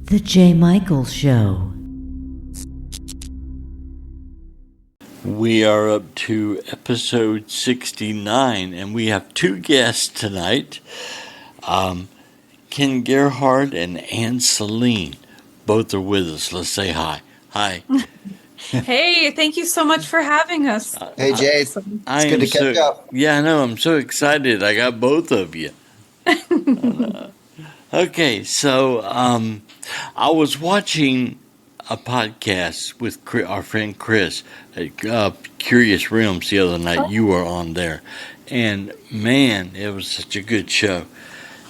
The J. Michaels Show. We are up to episode 69, and we have two guests tonight. Ken Gerhard and Selene. Both are with us. Let's say hi. Hi. Hey, thank you so much for having us. Hey, Jay. It's good to catch up. Yeah, I know. I'm so excited. I got both of you. Okay, so I was watching a podcast with our friend Chris at Curious Realms the other night. You were on there. And, man, it was such a good show.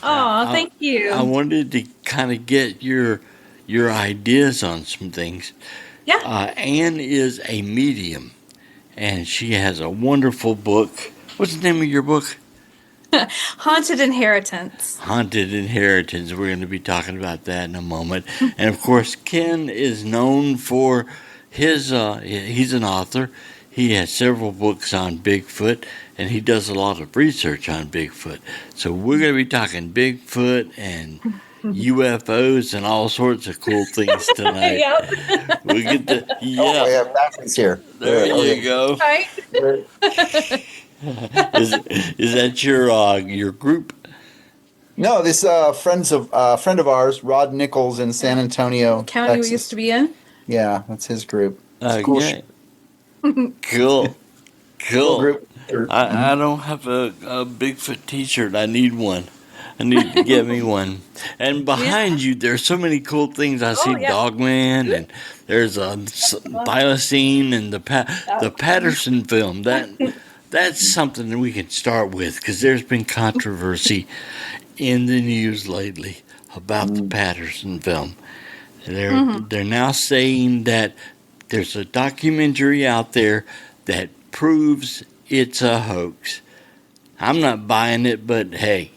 Oh, thank you. I wanted to kind of get your ideas on some things. Yeah. Anne is a medium, and she has a wonderful book. What's the name of your book? Haunted Inheritance. Haunted Inheritance. We're going to be talking about that in a moment. And, of course, Ken is known for his, he's an author. He has several books on Bigfoot, and he does a lot of research on Bigfoot. So we're going to be talking Bigfoot and UFOs and all sorts of cool things tonight. Yep. We get to, We have facets here. There you go. Right? Is that your group? No, this friend of ours, Rod Nichols in San Antonio, County Texas. we used to be in. Yeah, that's his group. Okay. Cool. Group. I don't have a Bigfoot t-shirt. I need one. I need to get me one. And behind you, there's so many cool things. I see Dogman, and there's a Thylacine, and the Patterson film. That's something that we can start with, because there's been controversy in the news lately about the Patterson film. They're now saying that there's a documentary out there that proves it's a hoax. I'm not buying it, but hey,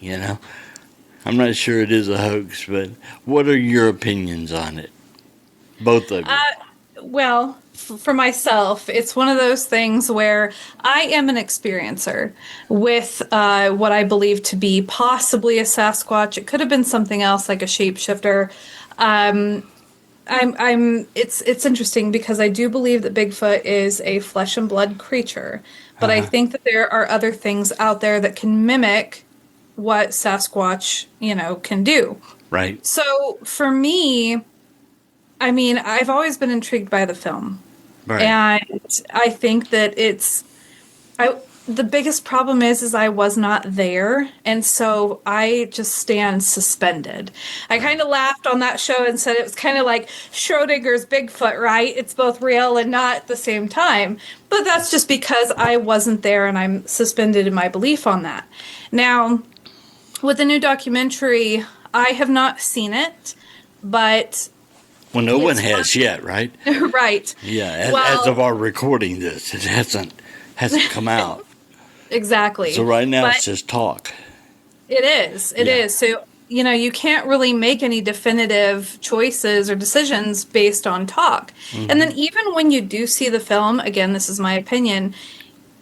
I'm not sure it is a hoax. But what are your opinions on it? Both of you. Well, for myself, it's one of those things where I am an experiencer with what I believe to be possibly a Sasquatch. It could have been something else, like a shapeshifter. It's interesting because I do believe that Bigfoot is a flesh and blood creature, but I think that there are other things out there that can mimic what Sasquatch, can do. Right. So for me, I mean, I've always been intrigued by the film. Right. And I think that the biggest problem is I was not there, and so I just stand suspended. I kind of laughed on that show and said it was kind of like Schrodinger's Bigfoot, right? It's both real and not at the same time. But that's just because I wasn't there and I'm suspended in my belief on that. Now, with the new documentary, I have not seen it, but... Well, no one has yet, right? Right. Yeah, as of our recording this, it hasn't come out. Exactly. So right now it's just talk. It is. It is. So, you can't really make any definitive choices or decisions based on talk. Mm-hmm. And then even when you do see the film, again, this is my opinion,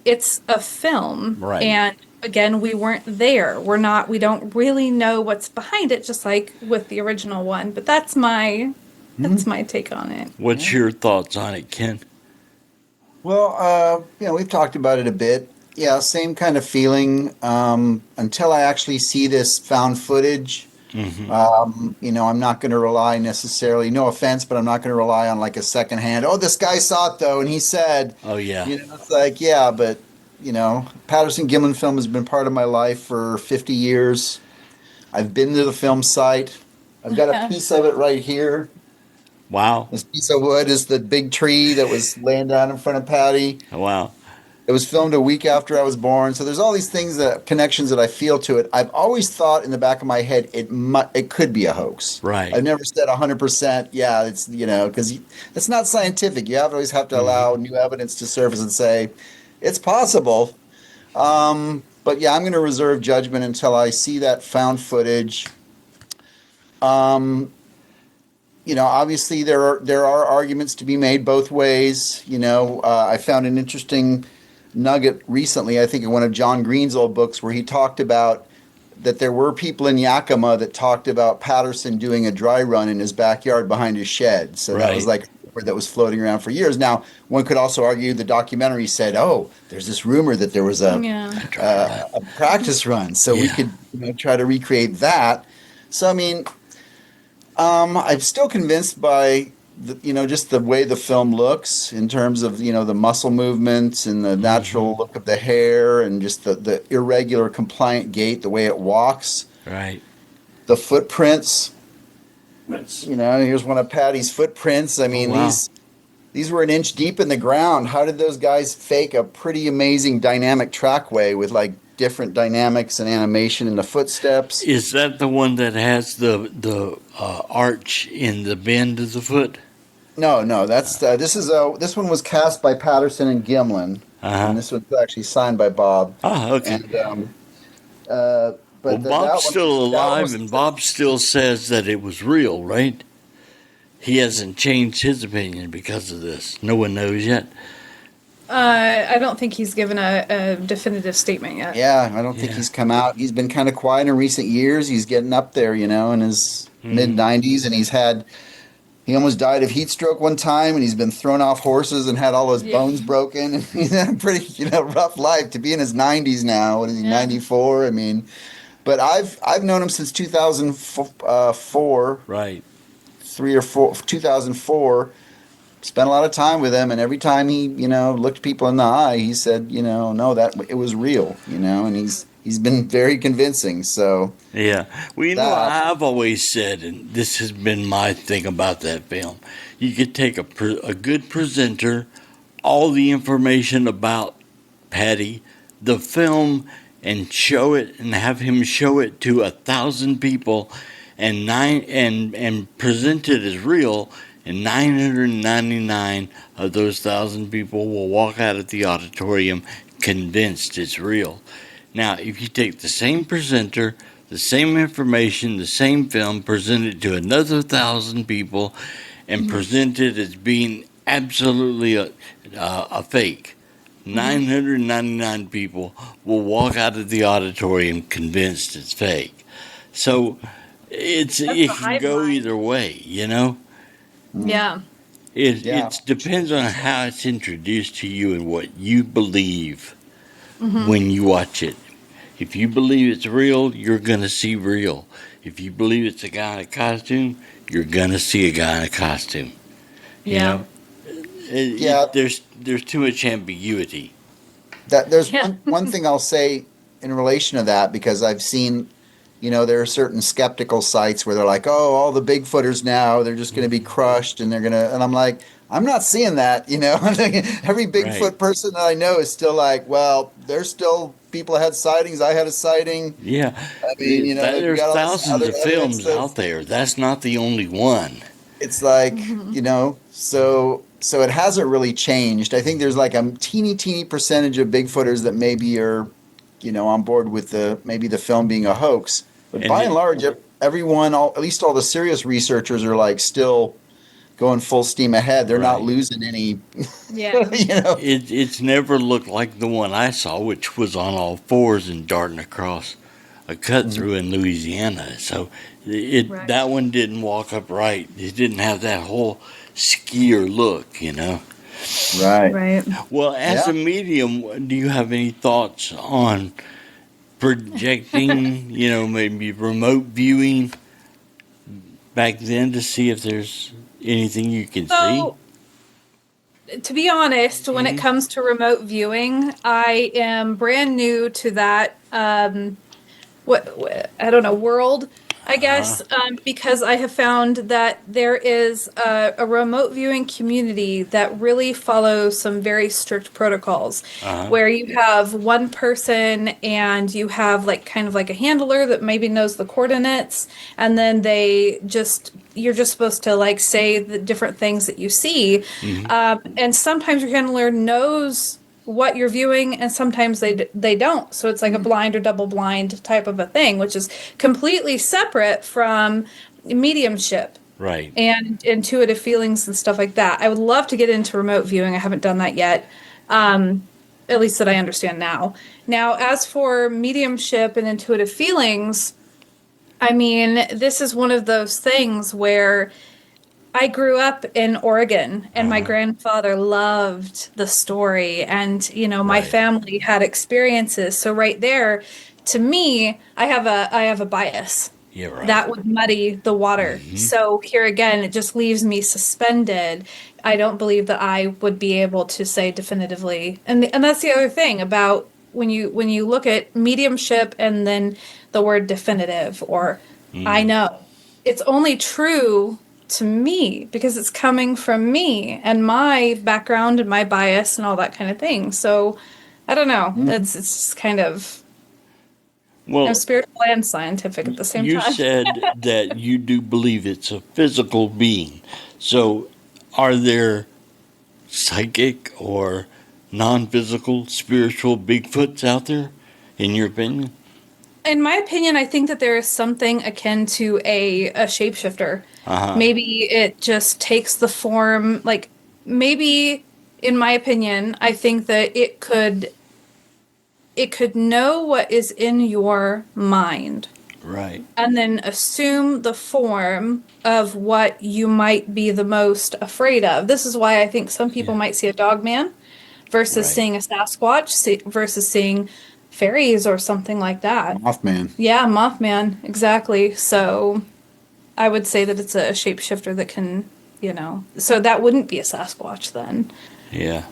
it's a film. Right. And again, we weren't there. We don't really know what's behind it, just like with the original one. But that's my take on it. What's your thoughts on it, Ken? Well, we've talked about it a bit. Yeah, same kind of feeling until I actually see this found footage. Mm-hmm. I'm not going to rely necessarily, no offense, but I'm not going to rely on like a secondhand, this guy saw it though, and he said. Oh, yeah. It's like, yeah, but, Patterson Gimlin film has been part of my life for 50 years. I've been to the film site. I've got a piece of it right here. Wow. This piece of wood is the big tree that was laying down in front of Patty. Oh, wow. It was filmed a week after I was born. So there's all these connections that I feel to it. I've always thought in the back of my head, it could be a hoax. Right. I've never said 100%. Yeah, it's, because it's not scientific. You always have to allow new evidence to surface and say it's possible. But yeah, I'm going to reserve judgment until I see that found footage. Obviously there are arguments to be made both ways. I found an interesting nugget recently, I think in one of John Green's old books, where he talked about that there were people in Yakima that talked about Patterson doing a dry run in his backyard behind his shed. So that was Right. like a rumor that was floating around for years. Now, one could also argue the documentary said, "Oh, there's this rumor that there was Yeah. a practice run," so we Yeah. could try to recreate that. So I mean, I'm still convinced by just the way the film looks in terms of the muscle movements and the natural look of the hair and just the irregular compliant gait, the way it walks, Right. the footprints. Here's one of Patty's footprints. I Oh, mean, wow. these were an inch deep in the ground. How did those guys fake a pretty amazing dynamic trackway with like different dynamics and animation in the footsteps? Is that the one that has the arch in the bend of the foot? No. That's this one was cast by Patterson and Gimlin, Uh-huh. and this was actually signed by Bob. Oh, okay. And Well, but Bob's still that one alive, was, and Bob still says that it was real, right? He hasn't changed his opinion because of this. No one knows yet. I don't think he's given a definitive statement yet. yeah, I don't think Yeah. he's come out. He's been kind of quiet in recent years. He's getting up there, in his mid 90s, and he almost died of heat stroke one time, and he's been thrown off horses and had all his Yeah. bones broken. And he's had a pretty, rough life to be in his 90s now. What is he, Yeah. 94? I mean, but I've known him since 2004, Right. 2004. Spent a lot of time with him, and every time he, looked people in the eye, he said, no, that it was real, and he's been very convincing. So Yeah. Well, That- I've always said, and this has been my thing about that film, you could take a good presenter, all the information about Patty, the film, and show it, and have him show it to 1,000 people, and present it as real. And 999 of those 1,000 people will walk out of the auditorium convinced it's real. Now, if you take the same presenter, the same information, the same film, present it to another 1,000 people, and present it as being absolutely a fake, 999 people will walk out of the auditorium convinced it's fake. So it the can hive go mind. either way, Yeah. It depends on how it's introduced to you and what you believe when you watch it. If you believe it's real, you're going to see real. If you believe it's a guy in a costume, you're going to see a guy in a costume. You Yeah. know? There's too much ambiguity. there's Yeah. one thing I'll say in relation to that, because I've seen, there are certain skeptical sites where they're like, oh, all the Bigfooters now, they're just going to be crushed, and and I'm like, I'm not seeing that, Every Bigfoot Right. person that I know is still like, well, there's still people had sightings. I had a sighting. Yeah. I mean, you There's got all this thousands other of films evidence out there. That's not the only one. It's like, so it hasn't really changed. I think there's like a teeny percentage of Bigfooters that maybe are, on board with maybe the film being a hoax. But And by it- and large, everyone, at least all the serious researchers are like still going full steam ahead. They're not Right. losing any, Yeah. It's never looked like the one I saw, which was on all fours and darting across a cut through in Louisiana. So Right. that one didn't walk upright. It didn't have that whole skier look. Right. Right. Well, as Yeah. a medium, do you have any thoughts on projecting, maybe remote viewing back then to see if there's anything you can So, to be honest, when it comes to remote viewing, I am brand new to that. I don't know, world, I guess, because I have found that there is a remote viewing community that really follows some very strict protocols, where you have one person and you have like kind of like a handler that maybe knows the coordinates, and then you're just supposed to like say the different things that you see, and sometimes your handler knows what you're viewing, and sometimes they don't. So it's like a blind or double blind type of a thing, which is completely separate from mediumship Right. and intuitive feelings and stuff like that. I would love to get into remote viewing. I haven't done that yet. at least that I understand now. Now, as for mediumship and intuitive feelings, I mean, this is one of those things where I grew up in Oregon and my grandfather loved the story and, my Right. family had experiences. So right there, to me, I have a bias Yeah, right. that would muddy the water. So here again, it just leaves me suspended. I don't believe that I would be able to say definitively. And that's the other thing about when you look at mediumship and then the word definitive or I know. It's only true to me because it's coming from me and my background and my bias and all that kind of thing. So I don't know. It's just kind of Well, spiritual and scientific at the same you time. said that you do believe it's a physical being. So, are there psychic or non-physical spiritual Bigfoots out there, in your opinion? In my opinion, I think that there is something akin to a shapeshifter. Uh-huh. Maybe it just takes the form, like maybe in my opinion, I think that it could know what is in your mind Right. and then assume the form of what you might be the most afraid of. This is why I think some people Yeah. might see a dog man versus Right. seeing a Sasquatch versus seeing fairies or something like that. Mothman. Yeah, Mothman, exactly. So I would say that it's a shapeshifter that can, so that wouldn't be a Sasquatch then. Yeah.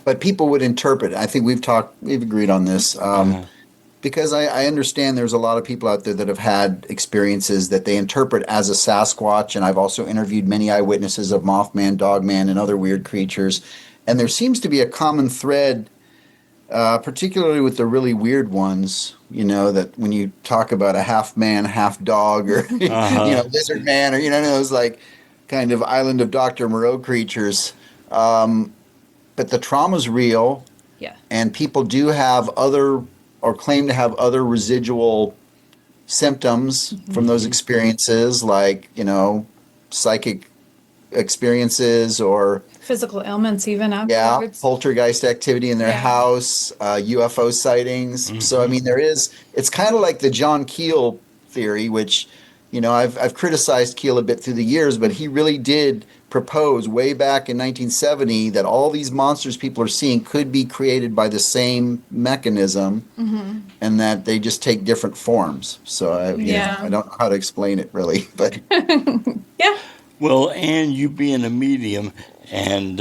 But people would interpret. I think we've agreed on this. Uh-huh. Because I understand there's a lot of people out there that have had experiences that they interpret as a Sasquatch, and I've also interviewed many eyewitnesses of Mothman, Dogman, and other weird creatures. And there seems to be a common thread, particularly with the really weird ones, that when you talk about a half man, half dog, or, Uh-huh. lizard man, or, those like kind of island of Dr. Moreau creatures. But the trauma's real, Yeah. and people do have other or claim to have other residual symptoms from those experiences, like, psychic experiences or, Physical ailments even yeah, afterwards. poltergeist activity in their Yeah. house, UFO sightings. So, I mean, it's kind of like the John Keel theory, which, I've criticized Keel a bit through the years, but he really did propose way back in 1970 that all these monsters people are seeing could be created by the same mechanism and that they just take different forms. So, Yeah. I don't know how to explain it really, but Yeah. Well, and you being a medium and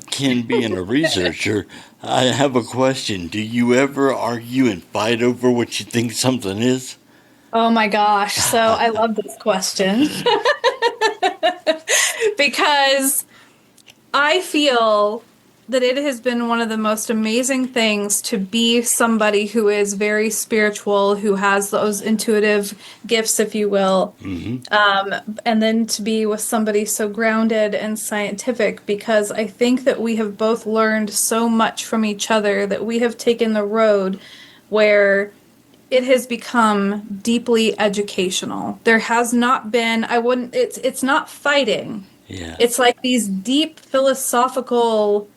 Ken being a researcher, I have a question. Do you ever argue and fight over what you think something is? Oh my gosh. So I love this question because I feel that it has been one of the most amazing things to be somebody who is very spiritual, who has those intuitive gifts, if you will, and then to be with somebody so grounded and scientific, because I think that we have both learned so much from each other that we have taken the road where it has become deeply educational. There has not been, it's not fighting. Yeah. It's like these deep philosophical,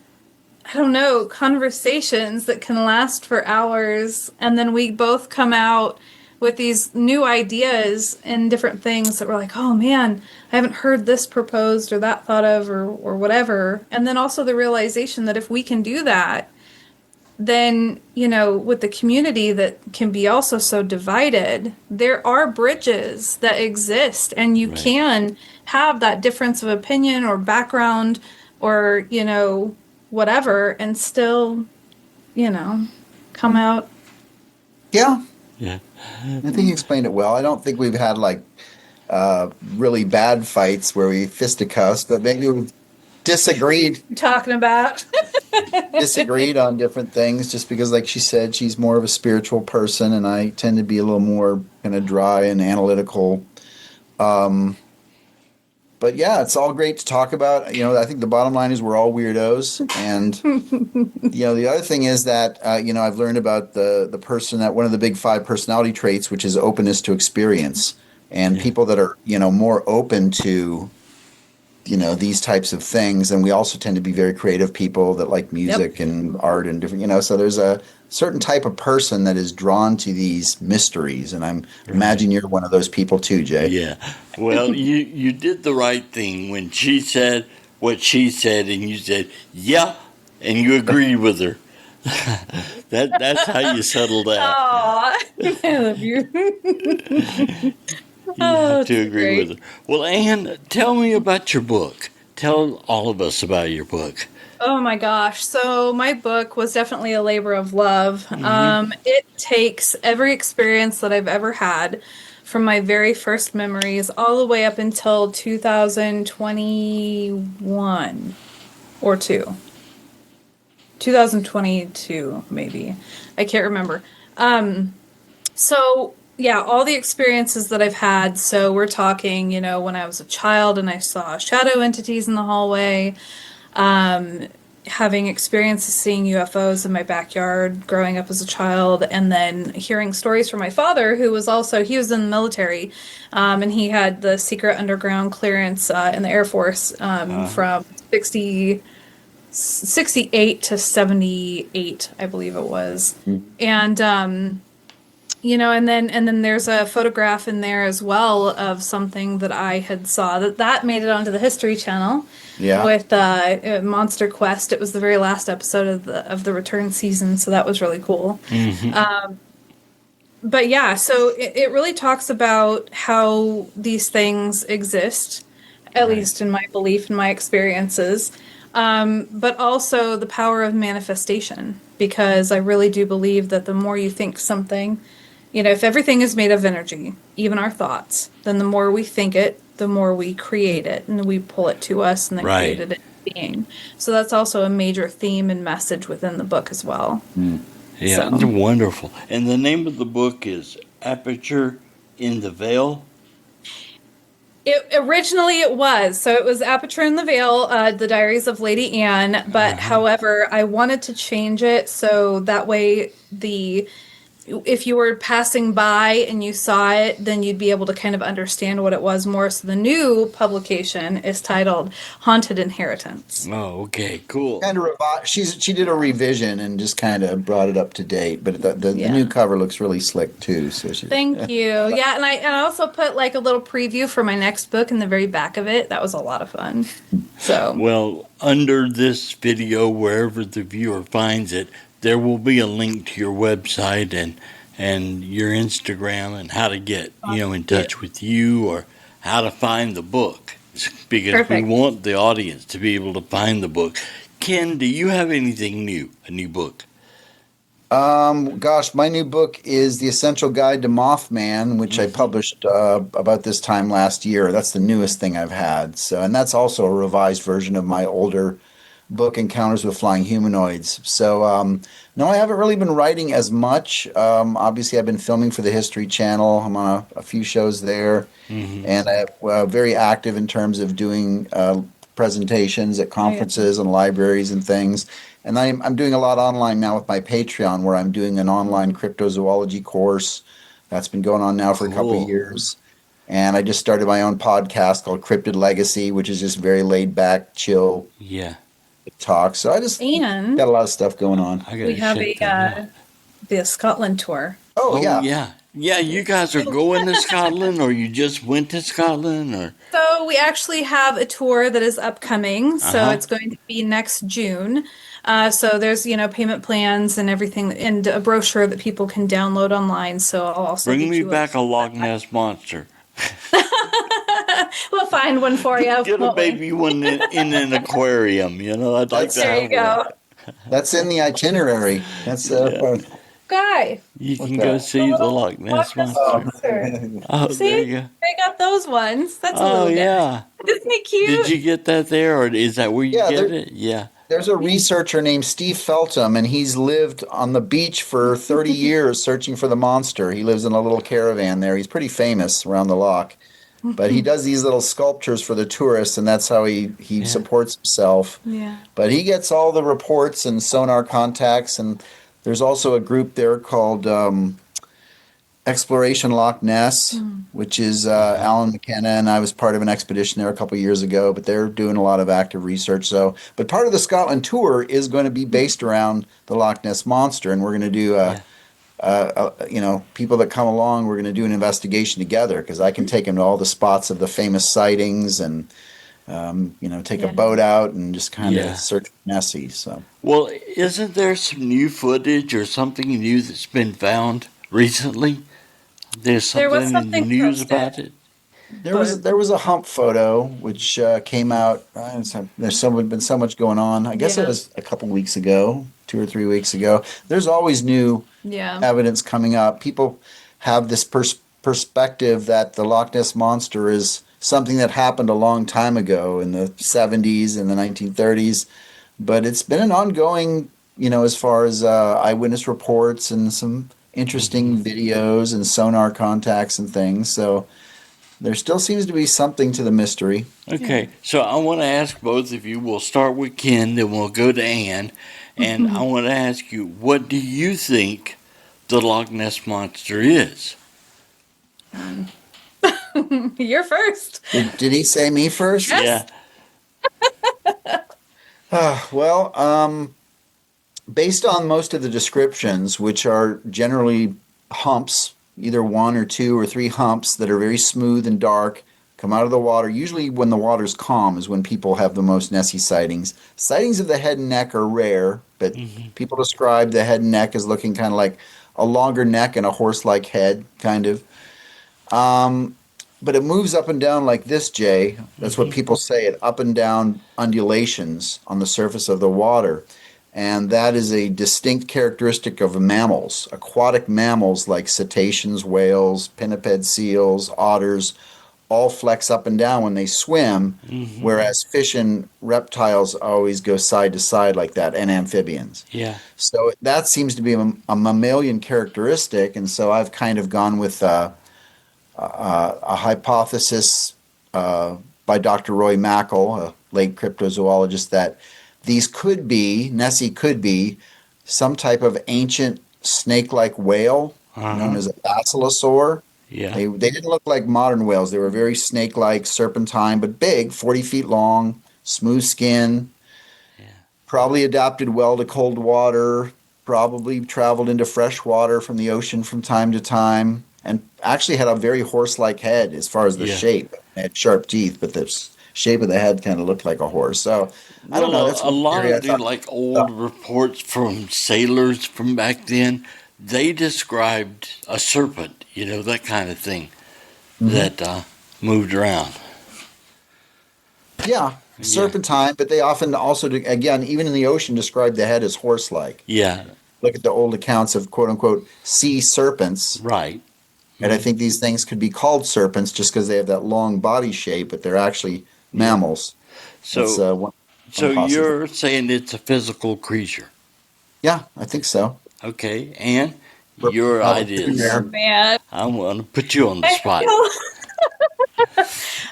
I don't know, conversations that can last for hours. And then we both come out with these new ideas and different things that we're like, oh man, I haven't heard this proposed or that thought of or whatever. And then also the realization that if we can do that, then, with the community that can be also so divided, there are bridges that exist and you Right. can have that difference of opinion or background or, whatever and still, come out. yeah, Yeah. I think you explained it well. I don't think we've had like really bad fights where we fisticuffs, but maybe we've Talking about. disagreed on different things just because, like she said, she's more of a spiritual person and I tend to be a little more kind of dry and analytical. But yeah, it's all great to talk about. I think the bottom line is we're all weirdos. And, the other thing is that, I've learned about the person that one of the big 5 personality traits, which is openness to experience. And Yeah. people that are, more open to these types of things. And we also tend to be very creative people that like music and art and different, so there's a certain type of person that is drawn to these mysteries. And I'm imagine you're one of those people too, Jay. Yeah. Well, you did the right thing when she said what she said, and you said, yeah, and you agreed with her. That's how you settled that. Aw, I love you. You have to agree with her. Well, Anne, tell me about your book. Tell all of us about your book. Oh my gosh. So my book was definitely a labor of love. It takes every experience that I've ever had from my very first memories all the way up until 2021 or 2. 2022 maybe. I can't remember. So yeah, all the experiences that I've had. So we're talking, when I was a child and I saw shadow entities in the hallway, having experiences seeing UFOs in my backyard growing up as a child, and then hearing stories from my father, he was in the military, and he had the secret underground clearance in the Air Force from 68 to 78, I believe it was. And and then there's a photograph in there as well of something that I had saw that made it onto the History Channel. Yeah. With Monster Quest. It was the very last episode of the return season, so that was really cool. But yeah, so it really talks about how these things exist, at least in my belief and my experiences, but also the power of manifestation, because I really do believe that the more you think something, if everything is made of energy, even our thoughts, then the more we think it, the more we create it, and we pull it to us and then create it into being. So that's also a major theme and message within the book as well. Yeah, So. wonderful. And the name of the book is Aperture in the Veil? Originally it was. So it was Aperture in the Veil, The Diaries of Lady Anne. But however, I wanted to change it so that way if you were passing by and you saw it, then you'd be able to kind of understand what it was more. So the new publication is titled Haunted Inheritance. Oh, okay, cool. Kind of she did a revision and just kind of brought it up to date, but the new cover looks really slick too. So Thank you. Yeah, and I also put like a little preview for my next book in the very back of it. That was a lot of fun. So well, under this video, wherever the viewer finds it, there will be a link to your website and your Instagram and how to get in touch with you or how to find the book, because we want the audience to be able to find the book. Ken, do you have anything new? A new book? Gosh, my new book is The Essential Guide to Mothman, which I published about this time last year. That's the newest thing I've had. And that's also a revised version of my older book, Encounters with Flying Humanoids. So no, I haven't really been writing as much. Obviously, I've been filming for the History Channel. I'm on a few shows there, and I'm very active in terms of doing presentations at conferences and libraries and things. And I'm doing a lot online now with my Patreon, where I'm doing an online cryptozoology course that's been going on now for a couple of years. And I just started my own podcast called Cryptid Legacy, which is just very laid back, chill talk. So I just got a lot of stuff going on. We have the Scotland tour. Oh yeah. Yeah, you guys are going to Scotland, or you just went to Scotland, or? So we actually have a tour that is upcoming. So it's going to be next June. So there's, payment plans and everything, and a brochure that people can download online. So I'll also bring me back a Loch Ness Monster. We'll find one for you. Get a baby one in an aquarium. I'd like to there have you go. That's in the itinerary. That's Guy. You can go see the Loch Ness Monster. Oh, See, there you go. they got those ones. That's a little yeah. Isn't he cute? Did you get that there, or is that where you get it? Yeah. There's a researcher named Steve Feltham, and he's lived on the beach for 30 years searching for the monster. He lives in a little caravan there. He's pretty famous around the loch. But he does these little sculptures for the tourists, and that's how he supports himself. Yeah. But he gets all the reports and sonar contacts, and there's also a group there called Exploration Loch Ness, which is Alan McKenna, and I was part of an expedition there a couple of years ago, but they're doing a lot of active research. So, but part of the Scotland tour is going to be based around the Loch Ness Monster, and we're going to do, Yeah. people that come along, we're going to do an investigation together because I can take them to all the spots of the famous sightings and, take a boat out and just kind of Yeah. search for Nessie. So. Well, isn't there some new footage or something new that's been found recently? There's There was something in the something news posted. about it. There was a hump photo which came out. There's been so much going on. I guess it Yeah. was a couple weeks ago, 2 or 3 weeks ago. There's always new Yeah. evidence coming up. People have this perspective that the Loch Ness Monster is something that happened a long time ago in the 70s and the 1930s, but it's been an ongoing, as far as eyewitness reports and some interesting videos and sonar contacts and things. So there still seems to be something to the mystery. Okay, so I want to ask both of you. We'll start with Ken, then we'll go to Anne, and I want to ask you, what do you think the Loch Ness Monster is? You're first. Did he say me first? Yes. Well, based on most of the descriptions, which are generally humps, either one or two or three humps that are very smooth and dark, come out of the water. Usually, when the water's calm, is when people have the most Nessie sightings. Sightings of the head and neck are rare, but people describe the head and neck as looking kind of like a longer neck and a horse-like head, kind of. But it moves up and down like this, Jay. That's what people say, it up and down undulations on the surface of the water. And that is a distinct characteristic of mammals. Aquatic mammals like cetaceans, whales, pinniped seals, otters, all flex up and down when they swim, whereas fish and reptiles always go side to side like that, and amphibians. Yeah. So that seems to be a mammalian characteristic, and so I've kind of gone with a hypothesis by Dr. Roy Mackle, a late cryptozoologist, that Nessie could be some type of ancient snake-like whale known as a basilosaur. Yeah. They didn't look like modern whales. They were very snake-like, serpentine, but big, 40 feet long, smooth skin. Yeah. Probably adapted well to cold water, probably traveled into fresh water from the ocean from time to time, and actually had a very horse-like head as far as the shape. It had sharp teeth, but the shape of the head kind of looked like a horse. So, I don't know. That's a lot theory. of the old reports from sailors from back then, they described a serpent, that kind of thing that moved around. Yeah, serpentine, but they often also, again, even in the ocean, describe the head as horse-like. Yeah. Look at the old accounts of quote-unquote sea serpents. Right. And I think these things could be called serpents just because they have that long body shape, but they're actually mammals. So, one you're saying it's a physical creature? Yeah, I think so. Okay, and your ideas. Man. I want to put you on the spot.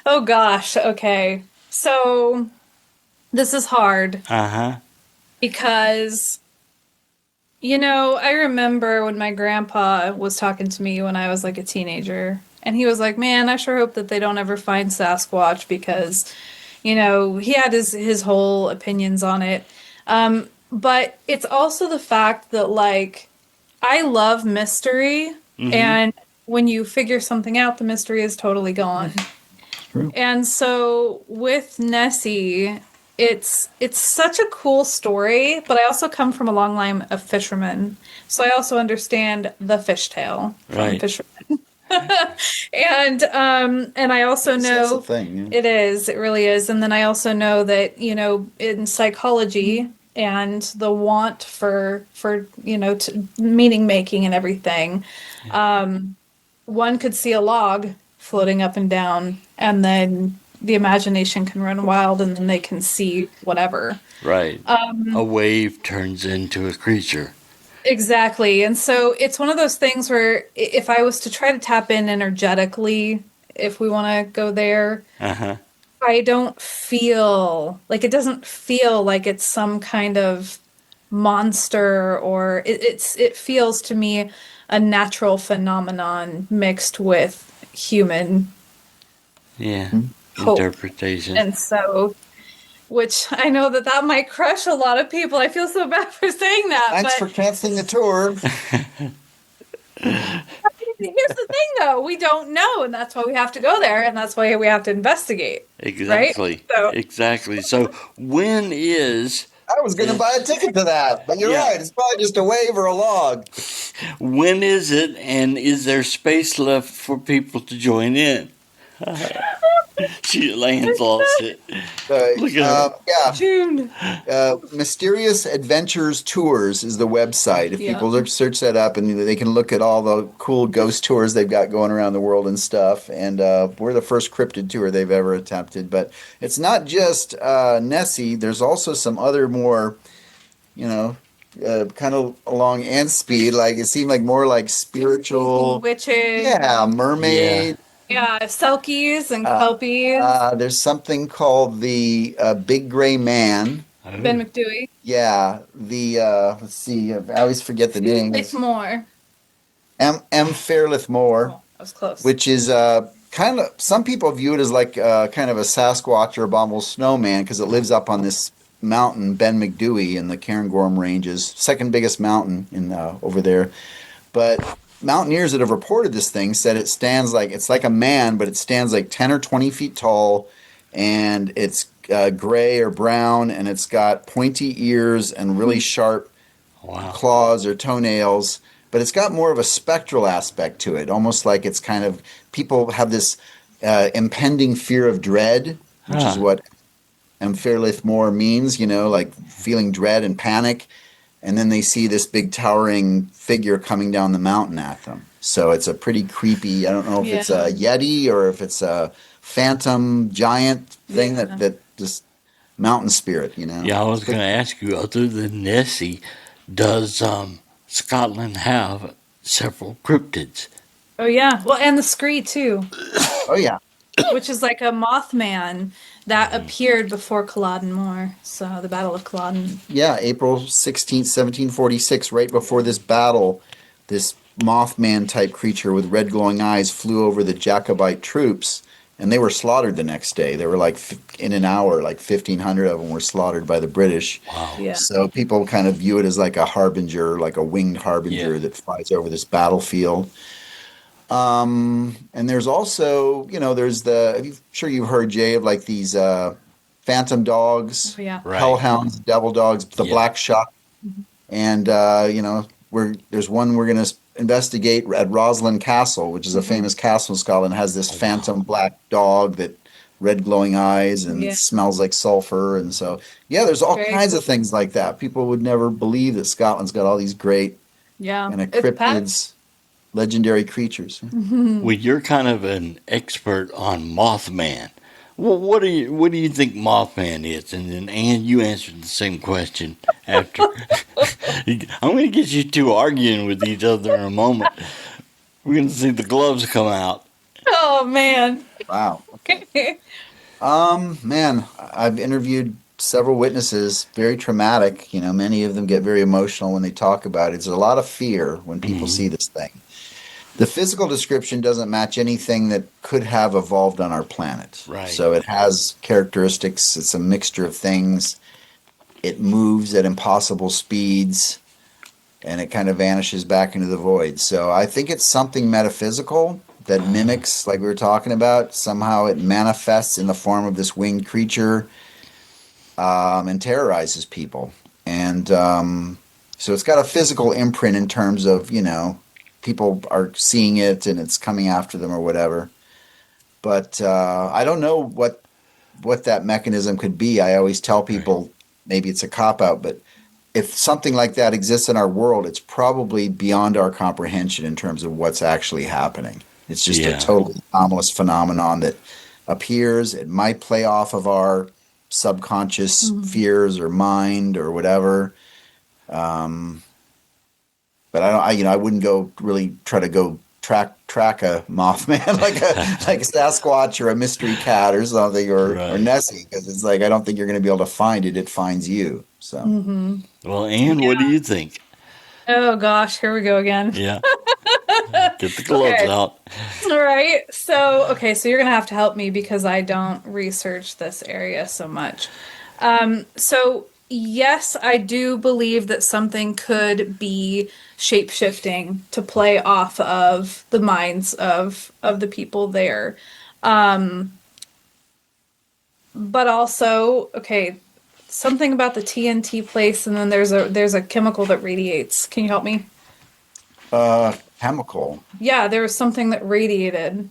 Oh gosh. Okay. So this is hard because, I remember when my grandpa was talking to me when I was like a teenager, and he was like, man, I sure hope that they don't ever find Sasquatch because, he had his whole opinions on it. But it's also the fact that, like, I love mystery, and when you figure something out, the mystery is totally gone. True. And so with Nessie, it's such a cool story, but I also come from a long line of fishermen, so I also understand the fishtail from fishermen. And I also know That's the thing, it really is. And then I also know that, in psychology and the want for meaning making and everything, one could see a log floating up and down, and then the imagination can run wild, and then they can see whatever. Right. A wave turns into a creature. Exactly. And so it's one of those things where if I was to try to tap in energetically, if we want to go there, I don't feel like, it doesn't feel like it's some kind of monster, or it feels to me a natural phenomenon mixed with human Yeah. hope. Interpretation. And so, which I know that might crush a lot of people. I feel so bad for saying that, Thanks but for canceling the tour. here's the thing though, we don't know, and that's why we have to go there, and that's why we have to investigate, right? Exactly. So, Exactly. So when is I was going to buy a ticket to that, but you're yeah. right. It's probably just a wave or a log. When is it, and is there space left for people to join in? She Lane's lost it. Look at her. Yeah. June. Mysterious Adventures Tours is the website. If Yeah. people search that up, and they can look at all the cool ghost tours they've got going around the world and stuff. And we're the first cryptid tour they've ever attempted. But it's not just Nessie. There's also some other more, kind of along ant speed. Like it seemed like more like spiritual, Witches. yeah, mermaid. Yeah, selkies and kelpies. There's something called the Big Gray Man. Ben McDewey. Yeah, let's see, I always forget the name. It's more. M. Fairlith Moore, Oh, that was close. which is kind of, some people view it as like kind of a Sasquatch or abominable snowman because it lives up on this mountain, Ben McDewey, in the Cairngorm Ranges, second biggest mountain in over there. But mountaineers that have reported this thing said it stands like, it's like a man, but it stands like 10 or 20 feet tall, and it's gray or brown, and it's got pointy ears and really sharp claws or toenails, but it's got more of a spectral aspect to it, almost like it's kind of, people have this impending fear of dread, which is what Fairlith Moore means, like feeling dread and panic. And then they see this big towering figure coming down the mountain at them. So it's a pretty creepy, I don't know if it's a Yeti or if it's a phantom giant thing that just mountain spirit, Yeah, I was going to ask you, other than Nessie, does Scotland have several cryptids? Oh yeah, well, and the Scree too. Oh yeah, which is like a Mothman that appeared before Culloden Moor. So the Battle of Culloden. Yeah, April 16th, 1746, right before this battle, this Mothman type creature with red glowing eyes flew over the Jacobite troops, and they were slaughtered the next day. They were like, in an hour, like 1,500 of them were slaughtered by the British. Wow. Yeah. So people kind of view it as like a harbinger, like a winged harbinger that flies over this battlefield. And there's also, there's I'm sure you've heard, Jay, of like these phantom dogs, hellhounds, devil dogs, the black shot. And, there's one we're going to investigate at Roslin Castle, which is a famous castle in Scotland, has this phantom black dog that red glowing eyes and smells like sulfur. And so, there's all kinds of things like that. People would never believe that Scotland's got all these great kind of cryptids. Legendary creatures. Well, you're kind of an expert on Mothman. Well, what do you think Mothman is? And then, Ann, you answered the same question after. I'm going to get you two arguing with each other in a moment. We're going to see the gloves come out. Oh man! Wow. Man, I've interviewed several witnesses. Very traumatic. Many of them get very emotional when they talk about it. There's a lot of fear when people see this thing. The physical description doesn't match anything that could have evolved on our planet. Right. So it has characteristics. It's a mixture of things. It moves at impossible speeds, and it kind of vanishes back into the void. So I think it's something metaphysical that mimics, like we were talking about. Somehow it manifests in the form of this winged creature and terrorizes people. And so it's got a physical imprint in terms of, people are seeing it and it's coming after them or whatever. But I don't know what that mechanism could be. I always tell people maybe it's a cop-out, but if something like that exists in our world, it's probably beyond our comprehension in terms of what's actually happening. It's just a totally anomalous phenomenon that appears. It might play off of our subconscious fears or mind or whatever. But I wouldn't go really try to go track a Mothman like a Sasquatch or a mystery cat or something or Right. Nessie, because it's like I don't think you're going to be able to find it. It finds you. So Well, Anne, what do you think? Oh gosh, here we go again. Yeah. Get the gloves Okay. out. All right. So, okay, so you're gonna have to help me because I don't research this area so much. So yes, I do believe that something could be shape-shifting to play off of the minds of the people there. But also, okay, something about the TNT place, and then there's a chemical that radiates. Can you help me? chemical. Yeah, there was something that radiated,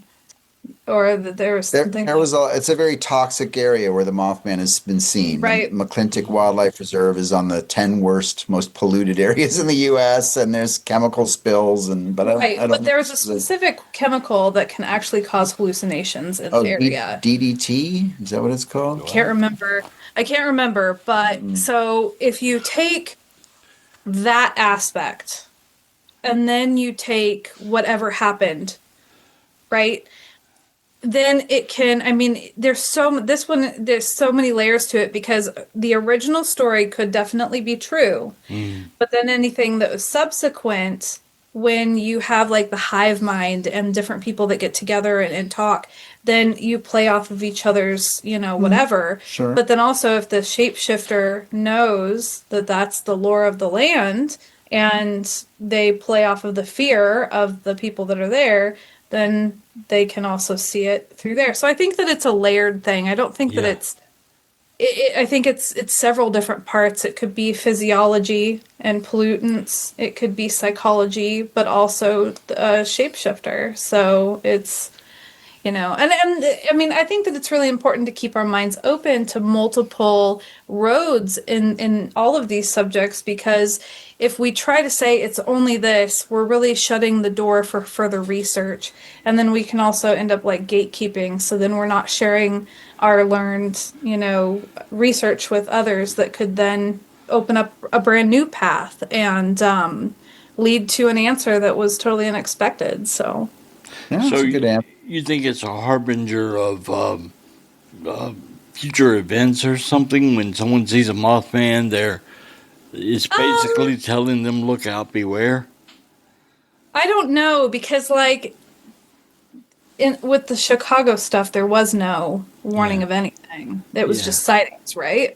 or that there was something. It's a very toxic area where the Mothman has been seen. The Right. McClintock Wildlife Reserve is on the 10 worst, most polluted areas in the U.S. and there's chemical spills but Right, I don't but know. there's a specific chemical that can actually cause hallucinations in the area. DDT? Is that what it's called? Can't remember. I can't remember, but so if you take that aspect and then you take whatever happened, right? Then it can, I mean, there's so many layers to it because the original story could definitely be true. But then anything that was subsequent, when you have like the hive mind and different people that get together and talk, then you play off of each other's, whatever. Sure. But then also, if the shapeshifter knows that that's the lore of the land and they play off of the fear of the people that are there, then they can also see it through there. So I think that it's a layered thing. I don't think that Yeah. I think it's several different parts. It could be physiology and pollutants. It could be psychology, but also a shapeshifter. So it's, and I mean, I think that it's really important to keep our minds open to multiple roads in all of these subjects, because if we try to say it's only this, we're really shutting the door for further research. And then we can also end up like gatekeeping. So then we're not sharing our learned, research with others that could then open up a brand new path and lead to an answer that was totally unexpected. So. Yeah, So that's a good answer. you think it's a harbinger of future events or something? When someone sees a Mothman, it's basically telling them, "Look out, beware." I don't know because like with the Chicago stuff, there was no warning Yeah. of anything. It was Yeah. just sightings, right?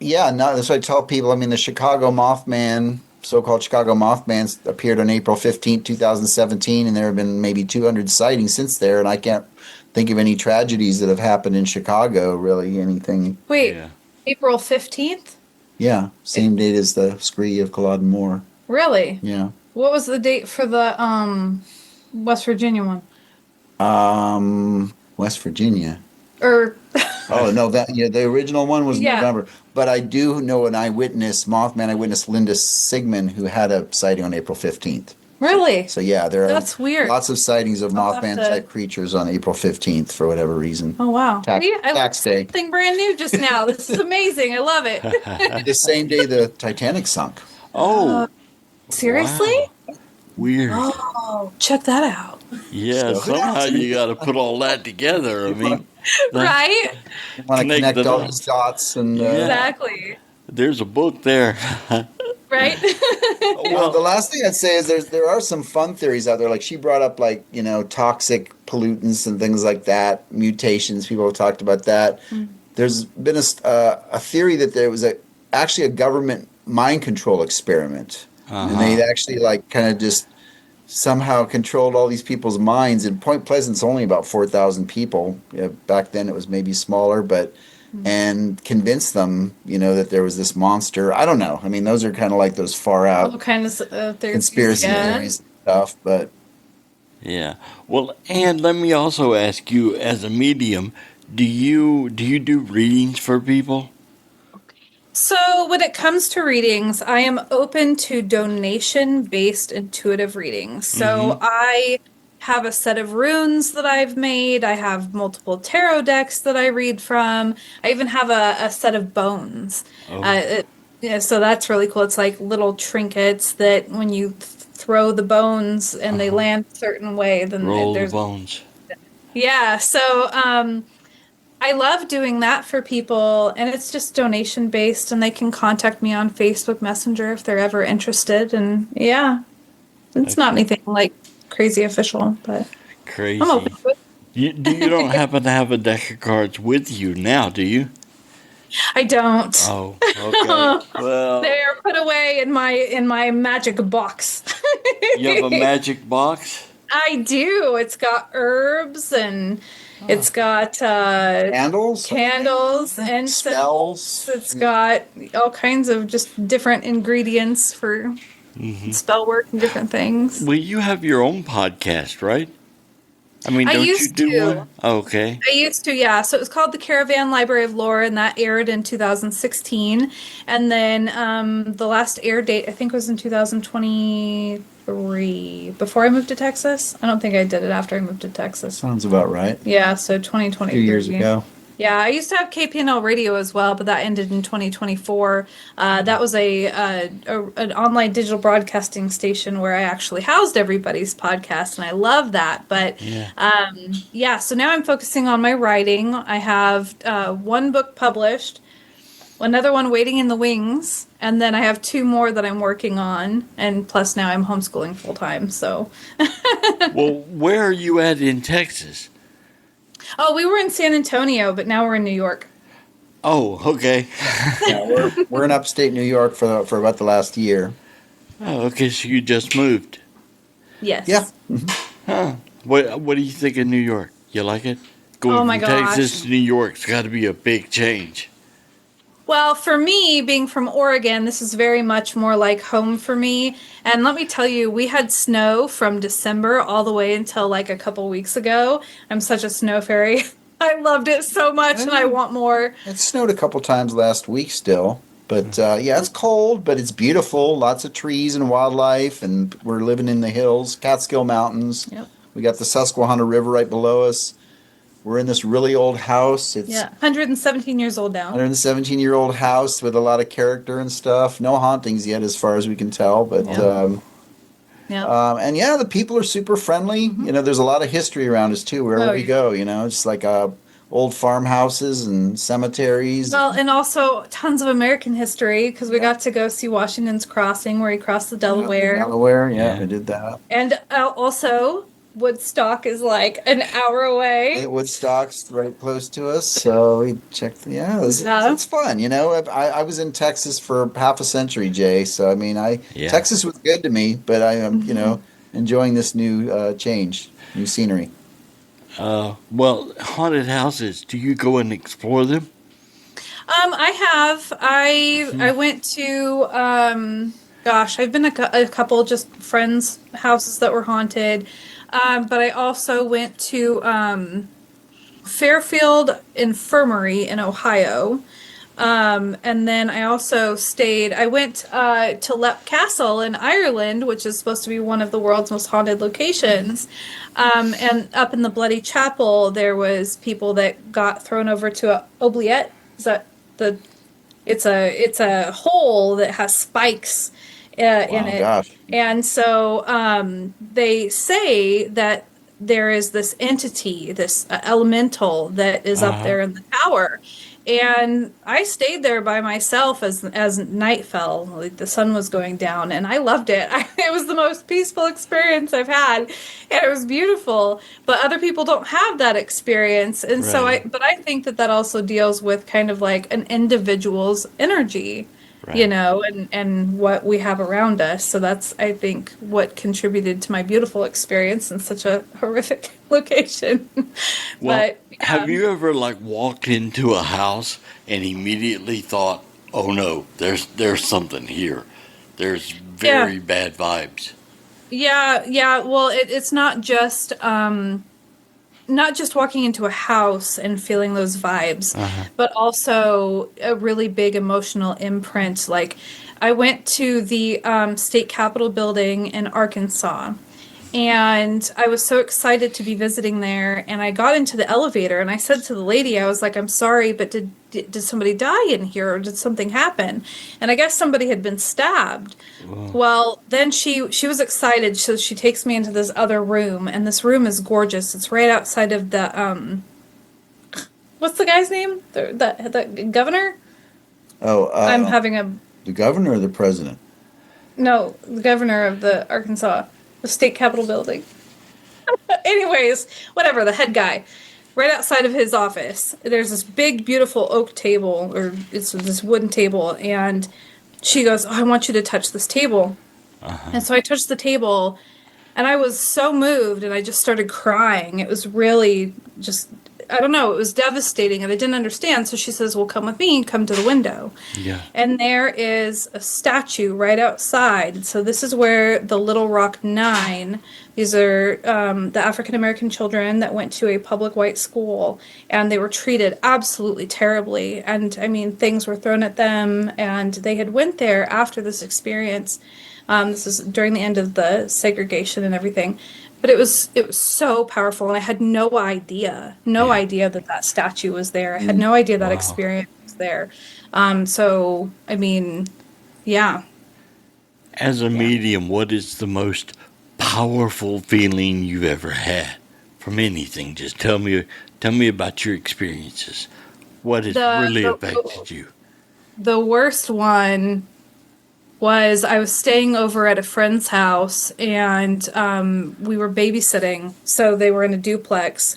Yeah, no, that's what I tell people. I mean, the Chicago Mothman, so-called Chicago Mothman, appeared on April 15th, 2017, and there have been maybe 200 sightings since there, and I can't think of any tragedies that have happened in Chicago, really, anything. Wait, Yeah. April 15th? Yeah, same date as the scree of Culloden Moor. Really? Yeah. What was the date for the West Virginia one? West Virginia. Or Oh, no, the original one was Yeah. November. But I do know an eyewitness, Mothman eyewitness, Linda Sigmund, who had a sighting on April 15th. really? So yeah, there are That's weird. lots of sightings of I'll have Mothman to- type creatures on April 15th for whatever reason. Oh wow. Tax- See, I learned tax day. something brand new just now. This is amazing. I love it. The same day the Titanic sunk. Oh, Seriously? wow. Weird. Oh, check that out. Yeah, So- somehow you got to put all that together. I mean, Right? Want to Connect connect the all dots. these dots and Yeah. Exactly. there's a book there. Right? well, the last thing I'd say is there are some fun theories out there. Like she brought up like toxic pollutants and things like that, mutations. People have talked about that. There's been a theory that there was actually a government mind control experiment, and they actually like kind of just somehow controlled all these people's minds. And Point Pleasant's only about 4,000 people. Back then it was maybe smaller, but and convinced them, that there was this monster. I don't know. I mean, those are kind of like those far out All kinds of theories. conspiracy Yeah. theories and stuff. But Yeah. Well, and let me also ask you, as a medium, do you do readings for people? So, when it comes to readings, I am open to donation-based intuitive readings. So, I have a set of runes that I've made. I have multiple tarot decks that I read from. I even have a set of bones. Oh. So that's really cool. It's like little trinkets that when you throw the bones and they land a certain way, then Roll the there's bones. yeah. So I love doing that for people, and it's just donation based, and they can contact me on Facebook Messenger if they're ever interested. And yeah, it's not anything like crazy official, but I'm open Crazy. to it. You don't happen to have a deck of cards with you now, do you? I don't. Oh, okay. Well, They're put away in my magic box. you have a magic box? I do. It's got herbs and it's got Candles, candles, incense. spells. It's got all kinds of just different ingredients for spell work and different things. Well, you have your own podcast, right? I mean, I don't you used do to. one? Oh, okay. I used to, yeah. So it was called the Caravan Library of Lore, and that aired in 2016. And then the last air date, I think, was in 2023, before I moved to Texas. I don't think I did it after I moved to Texas. Sounds about right. Yeah, so A 2023. few years ago. Yeah, I used to have KPNL radio as well, but that ended in 2024. That was an online digital broadcasting station where I actually housed everybody's podcast, and I love that. But yeah, so now I'm focusing on my writing. I have one book published, another one waiting in the wings, and then I have two more that I'm working on, and plus now I'm homeschooling full time. So, Well, where are you at in Texas? oh, we were in San Antonio, but now we're in New York. Oh, okay. Yeah, we're in upstate New York for about the last year. Oh, okay. So you just moved. Yes. Yeah. Huh. What do you think of New York? You like it? Going Oh my from gosh. Texas to New York's got to be a big change. Well, for me, being from Oregon, this is very much more like home for me. And let me tell you, we had snow from December all the way until like a couple weeks ago. I'm such a snow fairy. I loved it so much and I want more. It snowed a couple times last week still. But yeah, it's cold, but it's beautiful. Lots of trees and wildlife, and we're living in the hills, Catskill Mountains. Yep. We got the Susquehanna River right below us. We're in this really old house. It's Yeah, 117 years old now. 117-year-old house with a lot of character and stuff. No hauntings yet, as far as we can tell. But Yeah. and yeah, the people are super friendly. You know, there's a lot of history around us too, wherever Oh, we yeah. go. You know, it's like old farmhouses and cemeteries. Well, and also tons of American history because we got to go see Washington's Crossing where he crossed the Delaware. Delaware, yeah, Yeah. we did that. And also, Woodstock is like an hour away. Woodstock's right close to us, so we checked. Yeah, it's fun. You know, I was in Texas for half a century, Jay. So I mean, Yeah. Texas was good to me, but I am enjoying this new change, new scenery. Well, haunted houses. Do you go and explore them? I have. I went to gosh, I've been a couple just friends' houses that were haunted, but I also went to Fairfield Infirmary in Ohio, and then I also stayed. I went to Leap Castle in Ireland, which is supposed to be one of the world's most haunted locations. And up in the Bloody Chapel, there was people that got thrown over to a oubliette. Is that the? It's a hole that has spikes in it, Gosh. and so they say that there is this entity, this elemental that is up there in the tower. And I stayed there by myself as night fell, like the sun was going down, and I loved it. It was the most peaceful experience I've had, and it was beautiful. But other people don't have that experience, and so I think that also deals with kind of like an individual's energy, you know, and what we have around us. So that's, I think, what contributed to my beautiful experience in such a horrific location. Well, But have you ever like walked into a house and immediately thought, "Oh no, there's something here. There's very bad vibes." Yeah. Well, it's not just walking into a house and feeling those vibes, but also a really big emotional imprint. Like, I went to the state capitol building in Arkansas, And I was so excited to be visiting there. And I got into the elevator and I said to the lady, I was like, I'm sorry, but did somebody die in here or did something happen? And I guess somebody had been stabbed. Well, Well, then she was excited, so she takes me into this other room, and this room is gorgeous. It's right outside of the what's the guy's name? The governor? Oh, I'm having a the governor or the president? no, the governor of the Arkansas, the state capitol building. Anyways, whatever, the head guy. Right outside of his office, there's this big, beautiful oak table, or it's this wooden table, and she goes, "Oh, I want you to touch this table." And so I touched the table, and I was so moved, and I just started crying. It was really just, I don't know, it was devastating, and I didn't understand. So she says, "Well, come with me and come to the window." yeah. And there is a statue right outside. So this is where the Little Rock Nine, these are the African American children that went to a public white school, and they were treated absolutely terribly. And I mean, things were thrown at them, and they had went there after this experience. This is during the end of the segregation and everything. But it was so powerful, and I had no idea that that statue was there. I had no idea that Wow. experience was there. So I mean, yeah. As a medium, what is the most powerful feeling you've ever had from anything? Just tell me about your experiences. What has really affected you? The worst one was I was staying over at a friend's house, and we were babysitting. So they were in a duplex,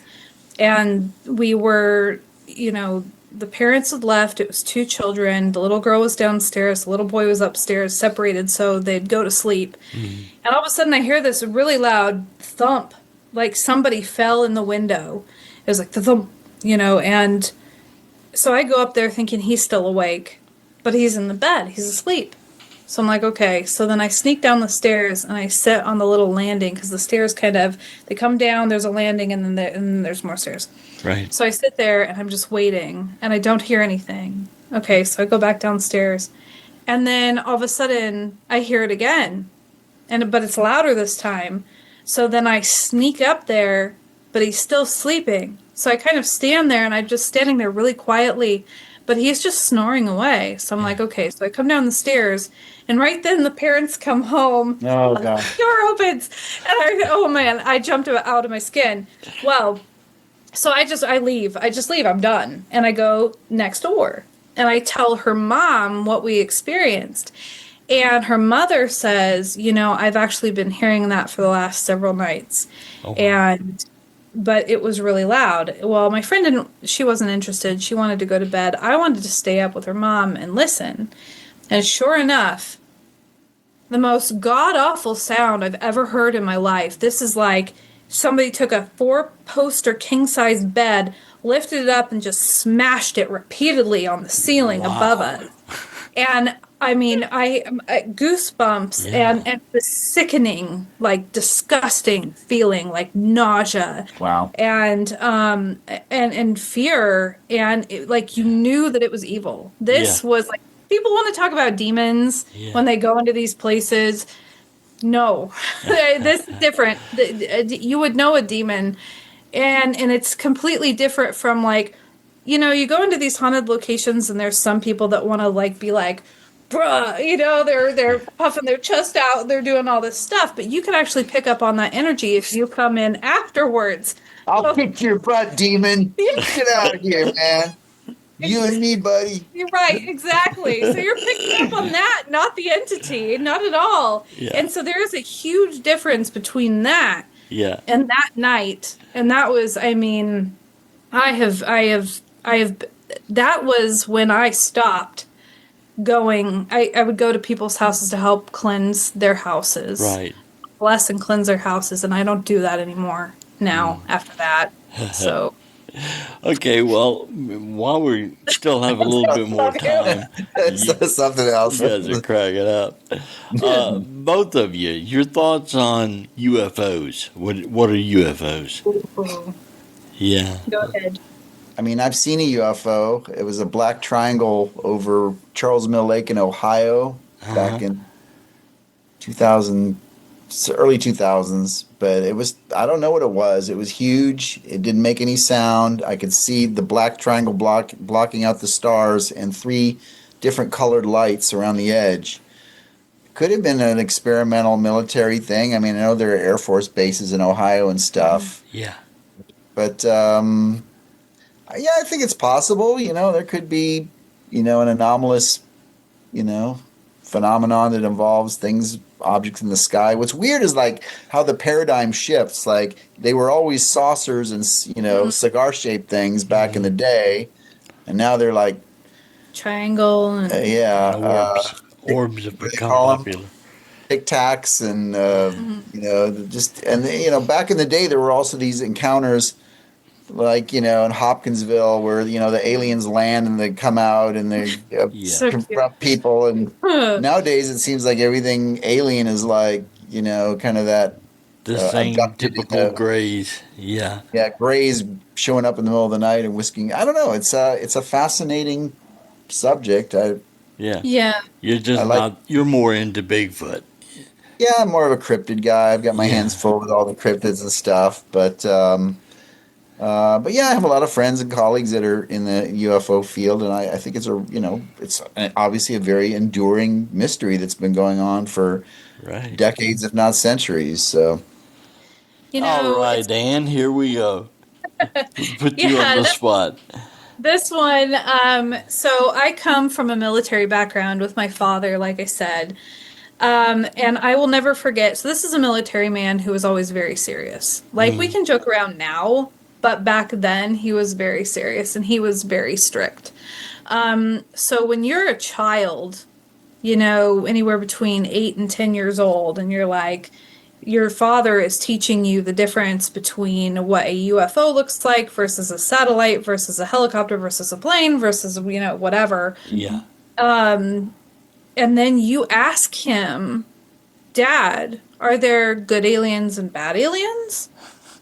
and we were, the parents had left. It was two children. The little girl was downstairs. The little boy was upstairs, separated, so they'd go to sleep. And all of a sudden, I hear this really loud thump, like somebody fell in the window. It was like the thump, and so I go up there thinking he's still awake, but he's in the bed. He's asleep. So I'm like, okay. So then I sneak down the stairs and I sit on the little landing because the stairs they come down, there's a landing, and then there's more stairs. Right. So I sit there and I'm just waiting and I don't hear anything. Okay, so I go back downstairs. And then all of a sudden I hear it again. But it's louder this time. So then I sneak up there, but he's still sleeping. So I kind of stand there and I'm just standing there really quietly, but he's just snoring away. So I'm like, okay. So I come down the stairs, and right then the parents come home. Oh, God. The door opens, and oh man, I jumped out of my skin. Well, so I leave. I just leave. I'm done. And I go next door, and I tell her mom what we experienced. And her mother says, I've actually been hearing that for the last several nights. Oh, wow. But it was really loud. Well, my friend she wasn't interested. She wanted to go to bed. I wanted to stay up with her mom and listen. And sure enough, the most god-awful sound I've ever heard in my life. This is like somebody took a 4-poster king-size bed, lifted it up, and just smashed it repeatedly on the ceiling above us. And I mean, I goosebumps and the sickening, like disgusting feeling, like nausea. Wow. And fear, and like you knew that it was evil. This was like, people want to talk about demons when they go into these places. No, this is different. You would know a demon, and it's completely different from like, you go into these haunted locations and there's some people that want to like be like, bruh, they're puffing their chest out, they're doing all this stuff, but you can actually pick up on that energy if you come in afterwards. I'll kick your butt, demon. Get out of here, man. You and me, buddy. You're right, exactly. So you're picking up on that, not the entity, not at all. Yeah. And so there is a huge difference between that and that night. And that was, I mean, I have, that was when I stopped going. I would go to people's houses to help cleanse their houses. Right. Bless and cleanse their houses. And I don't do that anymore now after that. So. Okay, well, while we still have a little bit more time, That's something else. you guys are cracking up. Both of you, your thoughts on UFOs? What are UFOs? Ooh. Yeah. Go ahead. I mean, I've seen a UFO. It was a black triangle over Charles Mill Lake in Ohio back in 2005, early 2000s, but it was, I don't know what it was. It was huge. It didn't make any sound. I could see the black triangle blocking out the stars and three different colored lights around the edge. Could have been an experimental military thing. I mean, I know there are Air Force bases in Ohio and stuff, Yeah. but yeah, I think it's possible. There could be, an anomalous, you know, phenomenon that involves things, objects in the sky. What's weird is like how the paradigm shifts. Like they were always saucers and cigar shaped things back in the day, and now they're like Triangle and yeah, Orbs have what do they become call them? popular. Tic Tacs and just and back in the day there were also these encounters like in Hopkinsville where the aliens land and they come out and they Yeah. so cute. confront people, and nowadays it seems like everything alien is like kind of that The same abducted typical grays. Yeah. grays showing up in the middle of the night and whisking. I don't know, it's a fascinating subject. Yeah. Yeah. You're just I like- not, you're more into Bigfoot. Yeah, I'm more of a cryptid guy. I've got my Yeah. hands full with all the cryptids and stuff. But yeah, I have a lot of friends and colleagues that are in the UFO field, and I think it's obviously a very enduring mystery that's been going on for Right. decades, if not centuries. So All right, it's- Dan, here we go. Put you Yeah, on the that's- spot. This one, so I come from a military background with my father, like I said. And I will never forget. So this is a military man who was always very serious. Like we can joke around now, but back then he was very serious and he was very strict. So when you're a child, anywhere between 8 and 10 years old, and you're like, your father is teaching you the difference between what a UFO looks like versus a satellite versus a helicopter versus a plane versus, whatever. Yeah. And then you ask him, Dad, are there good aliens and bad aliens?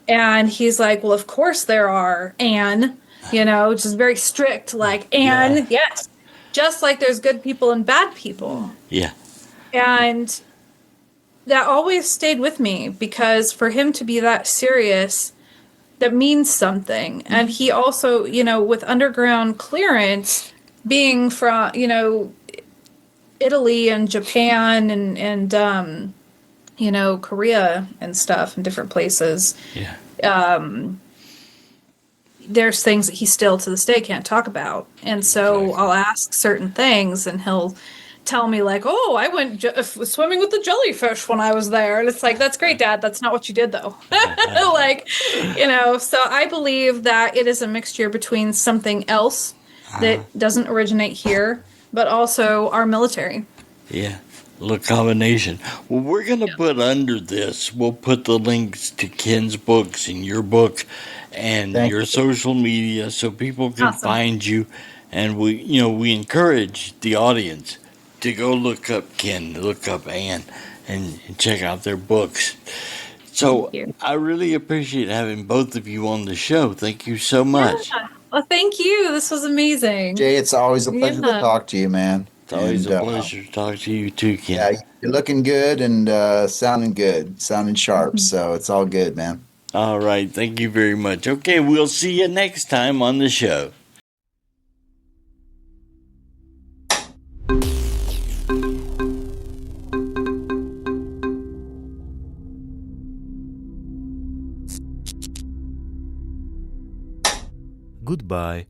And he's like, well, of course there are. And, just very strict, like, and yes, just like there's good people and bad people. Yeah. And that always stayed with me because for him to be that serious, that means something. And he also, with underground clearance, being from, Italy and Japan and Korea and stuff and different places, Yeah. there's things that he still to this day can't talk about. And so Exactly. I'll ask certain things and he'll tell me like, oh, I went swimming with the jellyfish when I was there. And it's like, that's great, Dad. That's not what you did though. Like, so I believe that it is a mixture between something else that doesn't originate here, but also our military. Yeah. Little combination. Well, we're going to put under this, we'll put the links to Ken's books and your book and Thank your you. social media so people can Awesome. find you. And we encourage the audience to go look up Ken, look up Ann, and check out their books. So Thank you. I really appreciate having both of you on the show. Thank you so much. Yeah. Well, thank you. This was amazing. Jay, it's always a pleasure to Yeah. talk to you, man. It's always And, a pleasure to talk to you too, Ken. Yeah, you're looking good and sounding sharp. So it's all good, man. All right. Thank you very much. Okay, we'll see you next time on the show. Goodbye.